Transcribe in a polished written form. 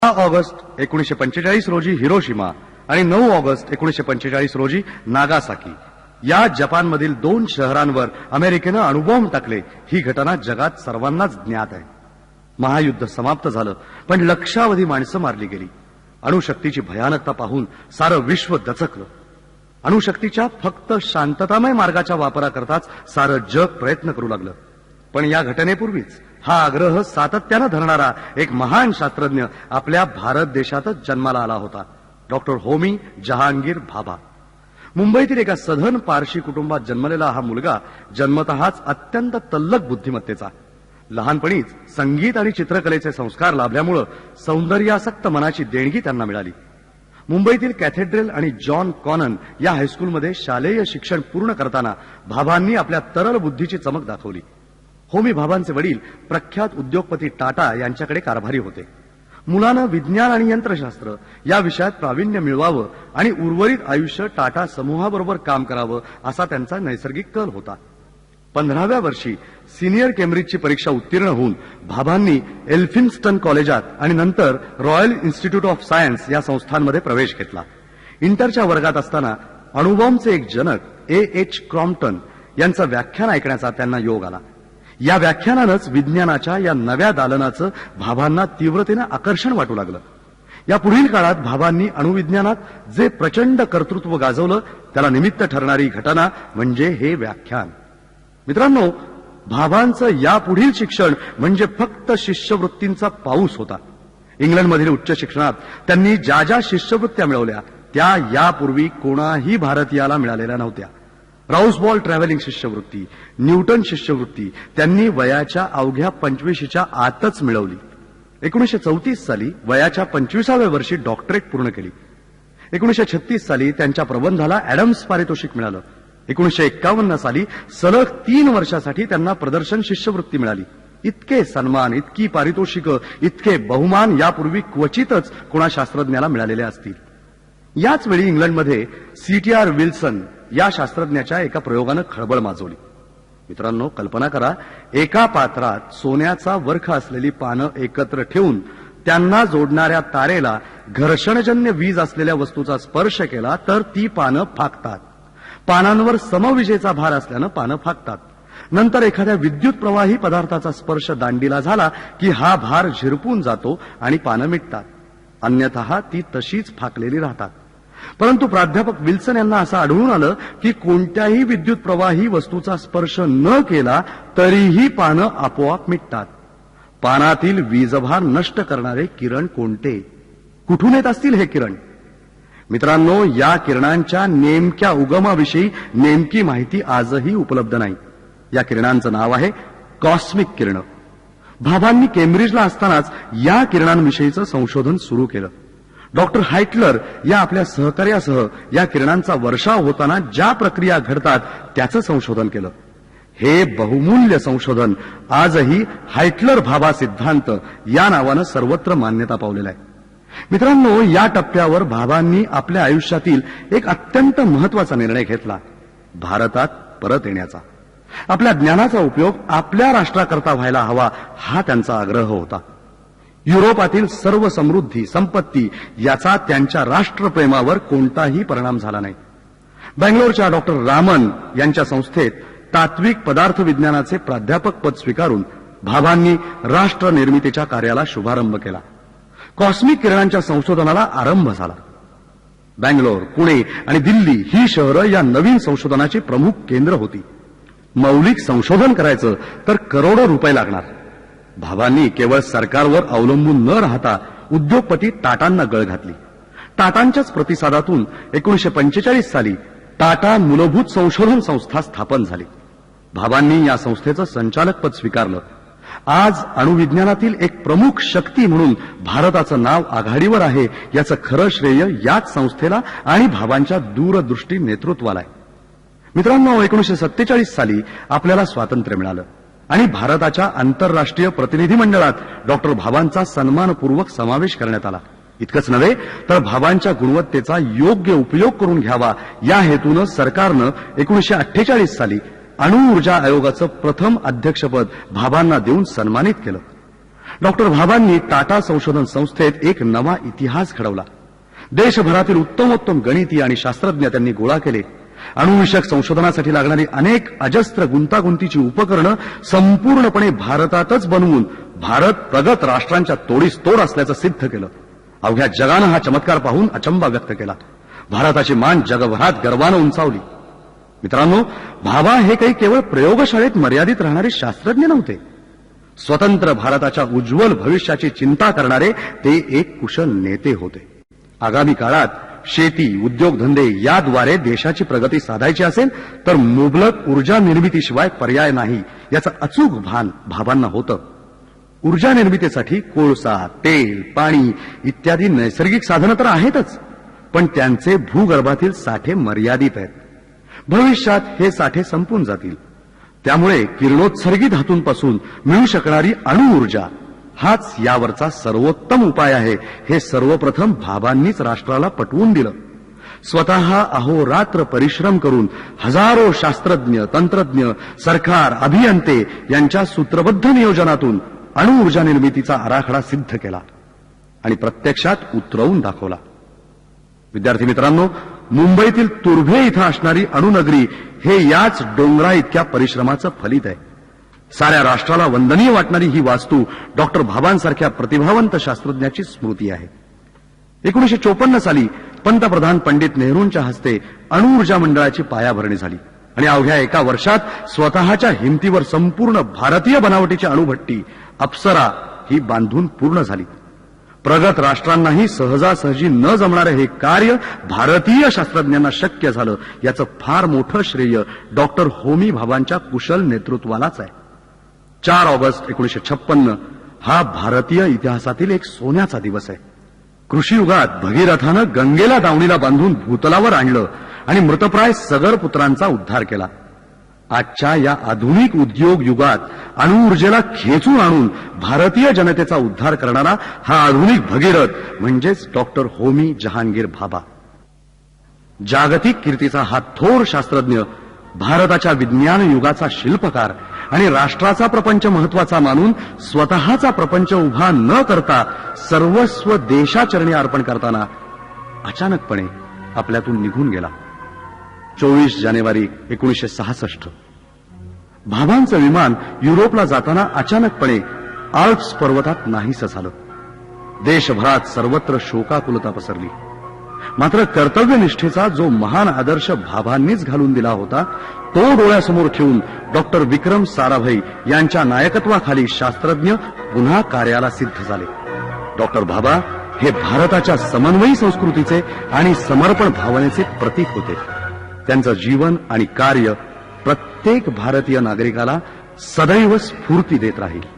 6 August 1945 रोजी Hiroshima आणि 9 August 1945 रोजी नागासाकी या जपानमधील 2 शहरांवर अमेरिकेनं अणुबॉम्ब टाकले. ही घटना जगात सर्वांनाच ज्ञात आहे. महायुद्ध समाप्त झालं, पण लक्षावधी माणसं मारली गेली. अणुशक्तीची भयानकता पाहून सारं विश्व दचकलं. अणुशक्तीच्या फक्त शांततामय मार्गाच्या वापराकरताच सारं जग प्रयत्न करू लागलं. पण या घटनेपूर्वीच हा आग्रह सातत्यानं धरणारा एक महान शास्त्रज्ञ आपल्या भारत देशातच जन्माला आला होता. डॉक्टर होमी जहांगीर भाभा. मुंबईतील एका सधन पारशी कुटुंबात जन्मलेला हा मुलगा जन्मतःच अत्यंत तल्लख बुद्धिमत्तेचा. लहानपणीच संगीत आणि चित्रकलेचे संस्कार लाभल्यामुळे सौंदर्यासक्त मनाची देणगी त्यांना मिळाली. मुंबईतील कॅथेड्रल आणि जॉन कॉनन या हायस्कूलमध्ये शालेय शिक्षण पूर्ण करताना भाभांनी आपल्या तरल बुद्धीची चमक दाखवली. होमी भाभांचे वडील प्रख्यात उद्योगपती टाटा यांच्याकडे कारभारी होते. मुलानं विज्ञान आणि यंत्रशास्त्र या विषयात प्रावीण्य मिळवावं आणि उर्वरित आयुष्य टाटा समूहाबरोबर काम करावं असा त्यांचा नैसर्गिक कल होता. 15व्या वर्षी सिनियर केम्ब्रिजची परीक्षा उत्तीर्ण होऊन भाभांनी एल्फिन्स्टन कॉलेजात आणि नंतर रॉयल इन्स्टिट्यूट ऑफ सायन्स या संस्थांमध्ये प्रवेश घेतला. इंटरच्या वर्गात असताना अणुबॉम्बचे एक जनक A.H. क्रॉम्प्टन यांचं व्याख्यान ऐकण्याचा त्यांना योग आला. या व्याख्यानानंच विज्ञानाच्या या नव्या दालनाचं भाभांना तीव्रतेनं आकर्षण वाटू लागलं. या पुढील काळात भाभांनी अणुविज्ञानात जे प्रचंड कर्तृत्व गाजवलं त्याला निमित्त ठरणारी घटना म्हणजे हे व्याख्यान. मित्रांनो, भाभांचं यापुढील शिक्षण म्हणजे फक्त शिष्यवृत्तींचा पाऊस होता. इंग्लंडमधील उच्च शिक्षणात त्यांनी ज्या ज्या शिष्यवृत्त्या मिळवल्या त्या यापूर्वी कोणाही भारतीयाला मिळालेल्या नव्हत्या. राऊसबॉल ट्रॅव्हलिंग शिष्यवृत्ती, न्यूटन शिष्यवृत्ती त्यांनी वयाच्या अवघ्या 25च्या आतच मिळवली. 1934 साली वयाच्या 25व्या वर्षी डॉक्टरेट पूर्ण केली. 1936 साली त्यांच्या प्रबंधाला ॲडम्स पारितोषिक मिळालं. 1951 साली सलग 3 वर्षासाठी त्यांना प्रदर्शन शिष्यवृत्ती मिळाली. इतके सन्मान, इतकी पारितोषिकं, इतके बहुमान यापूर्वी क्वचितच कोणा शास्त्रज्ञाला मिळालेले असतील. याच वेळी इंग्लंडमध्ये CTR विल्सन या शास्त्रज्ञाच्या एका प्रयोगानं खळबळ माजवली. मित्रांनो, कल्पना करा, एका पात्रात सोन्याचा वर्ख असलेली पानं एकत्र ठेवून त्यांना जोडणाऱ्या तारेला घर्षणजन्य वीज असलेल्या वस्तूचा स्पर्श केला तर ती पानं फाकतात. पानांवर समविजेचा भार असल्यानं पानं फाकतात. नंतर एखाद्या विद्युत प्रवाही पदार्थाचा स्पर्श दांडीला झाला की हा भार झिरपून जातो आणि पानं मिटतात. अन्यथा ती तशीच फाकलेली राहतात. परंतु प्राध्यापक विल्सन यांना असं आढळून आलं की कोणत्याही विद्युत प्रवाही वस्तूचा स्पर्श न केला तरीही पानं आपोआप मिटतात. पानातील वीजभार नष्ट करणारे किरण कोणते, कुठून येत असतील हे किरण? मित्रांनो, या किरणांच्या नेमक्या उगमाविषयी नेमकी माहिती आजही उपलब्ध नाही. या किरणांचं नाव आहे कॉस्मिक किरण. भाभांनी केम्ब्रिजला असतानाच या किरणांविषयीचं संशोधन सुरू केलं. डॉक्टर हायटलर या आपल्या सहकार्यासह या किरणांचा वर्षाव होताना ज्या प्रक्रिया घडतात त्याचं संशोधन केलं. हे बहुमूल्य संशोधन आजही हायटलर भाभा सिद्धांत या नावानं सर्वत्र मान्यता पावलेला आहे. मित्रांनो, या टप्प्यावर भाभांनी आपल्या आयुष्यातील एक अत्यंत महत्वाचा निर्णय घेतला, भारतात परत येण्याचा. आपल्या ज्ञानाचा उपयोग आपल्या राष्ट्राकरता व्हायला हवा हा त्यांचा आग्रह होता. युरोपातील सर्व समृद्धी, संपत्ती याचा त्यांच्या राष्ट्रप्रेमावर कोणताही परिणाम झाला नाही. बंगलोरच्या डॉक्टर रामन यांच्या संस्थेत तात्विक पदार्थ विज्ञानाचे प्राध्यापक पद स्वीकारून भाभांनी राष्ट्र निर्मितीच्या कार्याला शुभारंभ केला. कॉस्मिक किरणांच्या संशोधनाला आरंभ झाला. बंगलोर, पुणे आणि दिल्ली ही शहरं या नवीन संशोधनाची प्रमुख केंद्र होती. मौलिक संशोधन करायचं तर करोडो रुपये लागणार. भाभांनी केवळ सरकारवर अवलंबून न राहता उद्योगपती टाटांना गळ घातली. टाटांच्याच प्रतिसादातून 1945 साली टाटा मूलभूत संशोधन संस्था स्थापन झाली. भाभांनी या संस्थेचं संचालक पद स्वीकारलं. आज अणुविज्ञानातील एक प्रमुख शक्ती म्हणून भारताचं नाव आघाडीवर आहे याचं खरं श्रेय याच संस्थेला आणि भाभांच्या दूरदृष्टी नेतृत्वाला आहे. मित्रांनो, 1947 साली आपल्याला स्वातंत्र्य मिळालं आणि भारताच्या आंतरराष्ट्रीय प्रतिनिधी मंडळात डॉक्टर भाभांचा सन्मानपूर्वक समावेश करण्यात आला. इतकंच नव्हे तर भाभांच्या गुणवत्तेचा योग्य उपयोग करून घ्यावा या हेतूनं सरकारनं 1948 साली अणुऊर्जा आयोगाचं प्रथम अध्यक्षपद भाभांना देऊन सन्मानित केलं. डॉक्टर भाभांनी टाटा संशोधन संस्थेत एक नवा इतिहास घडवला. देशभरातील उत्तमोत्तम गणिती आणि शास्त्रज्ञ त्यांनी गोळा केले. अणुविषयक संशोधनासाठी लागणारी अनेक अजस्त्र गुंतागुंतीची उपकरणं संपूर्णपणे भारतातच बनवून भारत प्रगत राष्ट्रांच्या तोडीस तोड असल्याचं सिद्ध केलं. अवघ्या जगानं हा चमत्कार पाहून अचंबा व्यक्त केला. भारताची मान जगभरात गर्वानं उंचावली. मित्रांनो, भाभा हे काही केवळ प्रयोगशाळेत मर्यादित राहणारे शास्त्रज्ञ नव्हते. स्वतंत्र भारताच्या उज्ज्वल भविष्याची चिंता करणारे ते एक कुशल नेते होते. आगामी काळात शेती, उद्योगधंदे याद्वारे देशाची प्रगती साधायची असेल तर मुबलक ऊर्जा निर्मितीशिवाय पर्याय नाही याचं अचूक भान भाभांना होतं. ऊर्जा निर्मितीसाठी कोळसा, तेल, पाणी इत्यादी नैसर्गिक साधनं तर आहेतच, पण त्यांचे भूगर्भातील साठे मर्यादित आहेत. भविष्यात हे साठे संपून जातील. त्यामुळे किरणोत्सर्गी धातूंपासून मिळू शकणारी अणुऊर्जा हाच यावरचा सर्वोत्तम उपाय आहे हे सर्वप्रथम भाभांनीच राष्ट्राला पटवून दिलं. स्वतः अहोरात्र परिश्रम करून हजारो शास्त्रज्ञ, तंत्रज्ञ, सरकार, अभियंते यांच्या सूत्रबद्ध नियोजनातून अणुऊर्जा निर्मितीचा आराखडा सिद्ध केला आणि प्रत्यक्षात उतरवून दाखवला. विद्यार्थी मित्रांनो, मुंबईतील तुर्भे इथं असणारी अणुनगरी हे याच डोंगरा इतक्या परिश्रमाचं फलित आहे. साऱ्या राष्ट्राला वंदनीय वाटणारी ही वास्तू डॉक्टर भाभांसारख्या प्रतिभावंत शास्त्रज्ञाची स्मृती आहे. 1954 साली पंतप्रधान पंडित नेहरूंच्या हस्ते अणुऊर्जा मंडळाची पायाभरणी झाली आणि अवघ्या एका वर्षात स्वतःच्या हिमतीवर संपूर्ण भारतीय बनावटीची अणुभट्टी अप्सरा ही बांधून पूर्ण झाली. प्रगत राष्ट्रांनाही सहजासहजी न जमणारे हे कार्य भारतीय शास्त्रज्ञांना शक्य झालं याचं फार मोठं श्रेय डॉक्टर होमी भाभांच्या कुशल नेतृत्वालाच आहे. 4 ऑगस्ट 1956 हा भारतीय इतिहासातील एक सोन्याचा दिवस आहे. कृषीयुगात भगीरथानं गंगेला दावणीला बांधून भूतलावर आणलं आणि मृतप्राय सगर पुत्रांचा उद्धार केला. आजच्या या आधुनिक उद्योग युगात अणुऊर्जेला खेचून आणून भारतीय जनतेचा उद्धार करणारा हा आधुनिक भगीरथ म्हणजेच डॉक्टर होमी जहांगीर भाभा. जागतिक कीर्तीचा हा थोर शास्त्रज्ञ भारताच्या विज्ञान युगाचा शिल्पकार आणि राष्ट्राचा प्रपंच महत्वाचा मानून स्वतःचा प्रपंच उभा न करता सर्वस्व देशाचरणी अर्पण करताना अचानकपणे आपल्यातून निघून गेला. 24 जानेवारी 1966 भाभांचं विमान युरोपला जाताना अचानकपणे आल्प्स पर्वतात नाहीसं झालं. देशभरात सर्वत्र शोकाकुलता पसरली. मात्र कर्तव्यनिष्ठेचा जो महान आदर्श भाभांनीच घालून दिला होता तो डोळ्यासमोर ठेवून डॉक्टर विक्रम साराभाई यांच्या नायकत्वाखाली शास्त्रज्ञ पुन्हा कार्याला सिद्ध झाले. डॉक्टर भाभा हे भारताच्या समन्वयी संस्कृतीचे आणि समर्पण भावनेचे प्रतीक होते. त्यांचं जीवन आणि कार्य प्रत्येक भारतीय नागरिकाला सदैव स्फूर्ती देत राहील.